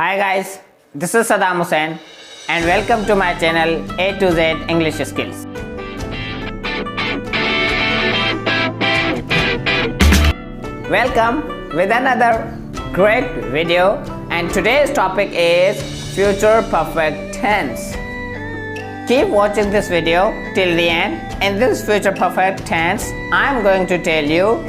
Hi guys, this is Saddam Hussain and welcome to my channel A2Z English Skills. Welcome with another great video, and today's topic is future perfect tense. Keep watching this video till the end. In this future perfect tense, I am going to tell you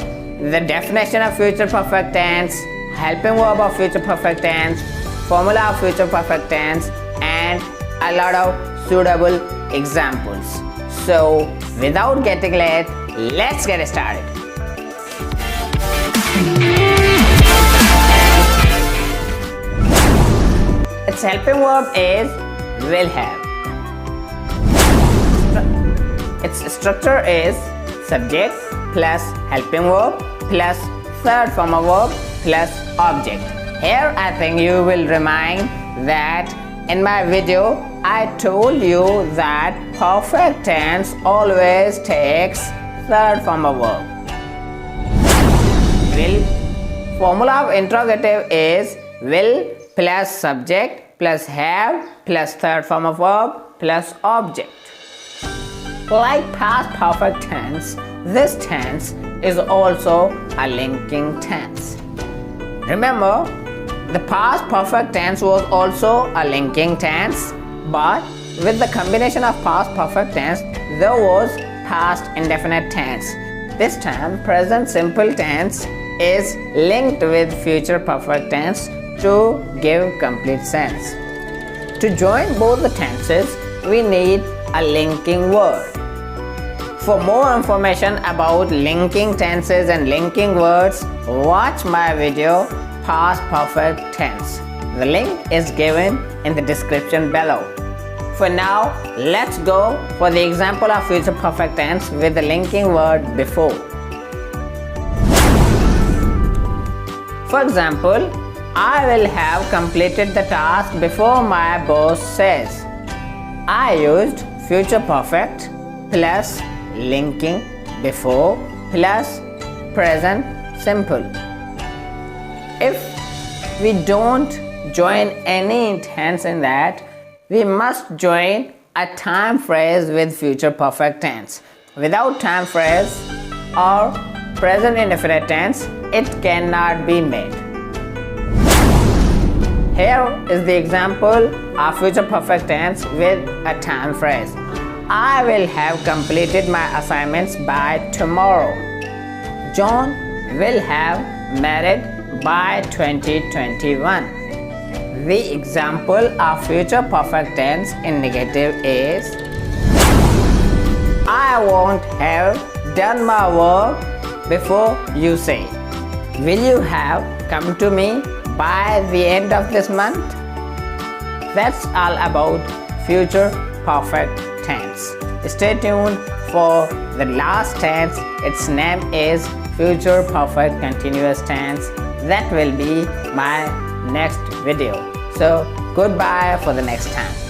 the definition of future perfect tense, helping verb of future perfect tense, formula of future perfect tense, and a lot of suitable examples. So without getting late, let's get started. Its helping verb is will have. Its structure is subject plus helping verb plus third form of verb plus object. Here I think you will remind that in my video I told you that perfect tense always takes third form of verb. Will. Formula of interrogative is will plus subject plus have plus third form of verb plus object. Like past perfect tense, this tense is also a linking tense. Remember, the past perfect tense was also a linking tense, but with the combination of past perfect tense, there was past indefinite tense. This time, present simple tense is linked with future perfect tense to give complete sense. To join both the tenses, we need a linking word. For more information about linking tenses and linking words, watch my video Past Perfect Tense. The link is given in the description below. For now, let's go for the example of future perfect tense with the linking word before. For example, I will have completed the task before my boss says. I used future perfect plus linking before plus present simple. If we don't join any tense in that, we must join a time phrase with future perfect tense. Without time phrase or present indefinite tense, it cannot be made. Here is the example of future perfect tense with a time phrase. I will have completed my assignments by tomorrow. John will have married by 2021. The example of future perfect tense in negative is I won't have done my work before you say. Will you have come to me by the end of this month? That's all about future perfect tense. Stay tuned for the last tense. Its name is future perfect continuous tense. That will be my next video. So goodbye for the next time.